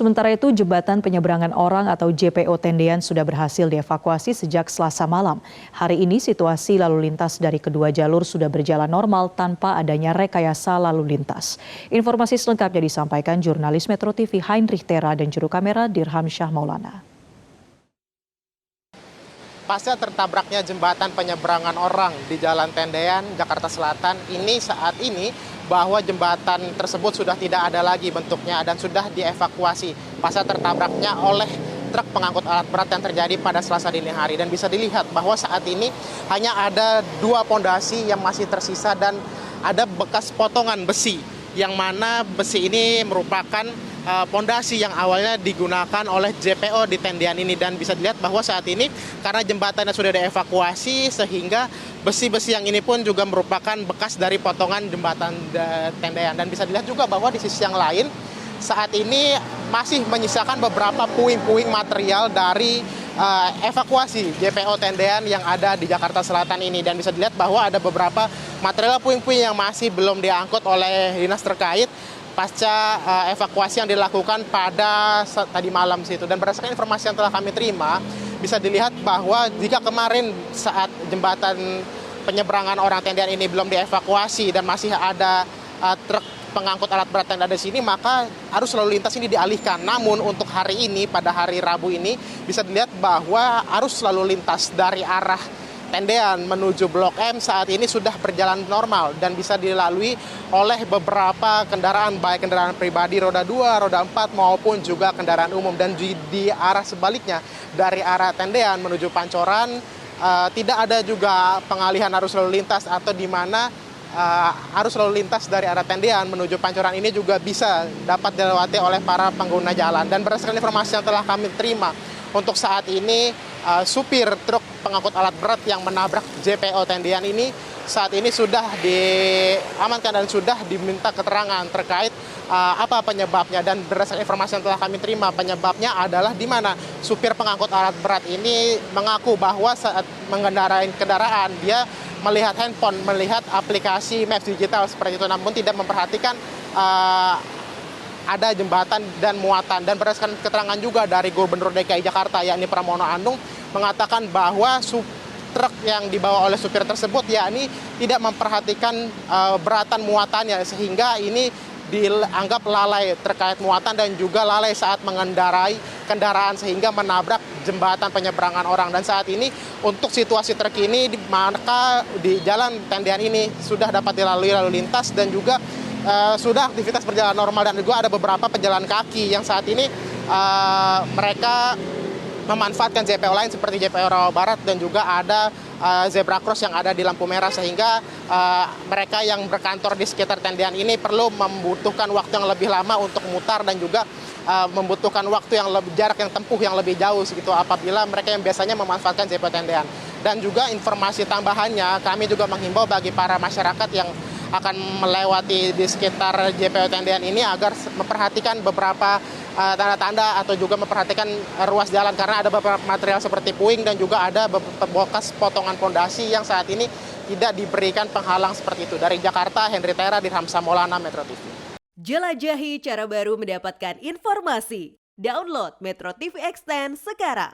Sementara itu, jembatan penyeberangan orang atau JPO Tendean sudah berhasil dievakuasi sejak Selasa malam. Hari ini situasi lalu lintas dari kedua jalur sudah berjalan normal tanpa adanya rekayasa lalu lintas. Informasi selengkapnya disampaikan jurnalis Metro TV Heinrich Tera dan juru kamera Dirham Syah Maulana. Pasca tertabraknya jembatan penyeberangan orang di Jalan Tendean, Jakarta Selatan, saat ini bahwa jembatan tersebut sudah tidak ada lagi bentuknya dan sudah dievakuasi pasca tertabraknya oleh truk pengangkut alat berat yang terjadi pada Selasa dini hari. Dan bisa dilihat bahwa saat ini hanya ada 2 pondasi yang masih tersisa dan ada bekas potongan besi, yang mana besi ini merupakan pondasi yang awalnya digunakan oleh JPO di Tendean ini. Dan bisa dilihat bahwa saat ini karena jembatannya sudah dievakuasi sehingga besi-besi yang ini pun juga merupakan bekas dari potongan jembatan Tendean. Dan bisa dilihat juga bahwa di sisi yang lain saat ini masih menyisakan beberapa puing-puing material dari evakuasi JPO Tendean yang ada di Jakarta Selatan ini. Dan bisa dilihat bahwa ada beberapa material puing-puing yang masih belum diangkut oleh dinas terkait pasca evakuasi yang dilakukan pada tadi malam situ. Dan berdasarkan informasi yang telah kami terima, bisa dilihat bahwa jika kemarin saat jembatan penyeberangan orang Tendean ini belum dievakuasi dan masih ada truk pengangkut alat berat yang ada di sini, maka arus lalu lintas ini dialihkan. Namun untuk hari ini, pada hari Rabu ini, bisa dilihat bahwa arus lalu lintas dari arah Tendean menuju Blok M saat ini sudah berjalan normal dan bisa dilalui oleh beberapa kendaraan, baik kendaraan pribadi roda 2, roda 4 maupun juga kendaraan umum. Dan di arah sebaliknya dari arah Tendean menuju Pancoran tidak ada juga pengalihan arus lalu lintas, atau di mana arus lalu lintas dari arah Tendean menuju Pancoran ini juga bisa dapat dilewati oleh para pengguna jalan. Dan berdasarkan informasi yang telah kami terima, untuk saat ini supir truk pengangkut alat berat yang menabrak JPO Tendean ini saat ini sudah diamankan dan sudah diminta keterangan terkait apa penyebabnya. Dan berdasarkan informasi yang telah kami terima, penyebabnya adalah di mana supir pengangkut alat berat ini mengaku bahwa saat mengendarai kendaraan dia melihat handphone, melihat aplikasi Maps digital seperti itu, namun tidak memperhatikan ada jembatan dan muatan. Dan berdasarkan keterangan juga dari Gubernur DKI Jakarta yakni Pramono Anung mengatakan bahwa truk yang dibawa oleh supir tersebut yakni tidak memperhatikan beratan muatannya, sehingga ini dianggap lalai terkait muatan dan juga lalai saat mengendarai kendaraan sehingga menabrak jembatan penyeberangan orang. Dan saat ini untuk situasi terkini maka di Jalan Tendean ini sudah dapat dilalui lalu lintas dan juga sudah aktivitas berjalan normal. Dan juga ada beberapa pejalan kaki yang saat ini mereka memanfaatkan JPO lain seperti JPO Rawa Barat, dan juga ada zebra cross yang ada di lampu merah, sehingga mereka yang berkantor di sekitar Tendean ini perlu membutuhkan waktu yang lebih lama untuk mutar dan juga membutuhkan waktu yang jarak yang tempuh yang lebih jauh segitu apabila mereka yang biasanya memanfaatkan JPO Tendean. Dan juga informasi tambahannya, kami juga menghimbau bagi para masyarakat yang akan melewati di sekitar JPO Tendean ini agar memperhatikan beberapa tanda-tanda atau juga memperhatikan ruas jalan, karena ada beberapa material seperti puing dan juga ada bekas potongan pondasi yang saat ini tidak diberikan penghalang seperti itu. Dari Jakarta, Heinrich Tera, Dirham Syah Maulana, Metro TV. Jelajahi cara baru mendapatkan informasi. Download Metro TV Extend sekarang.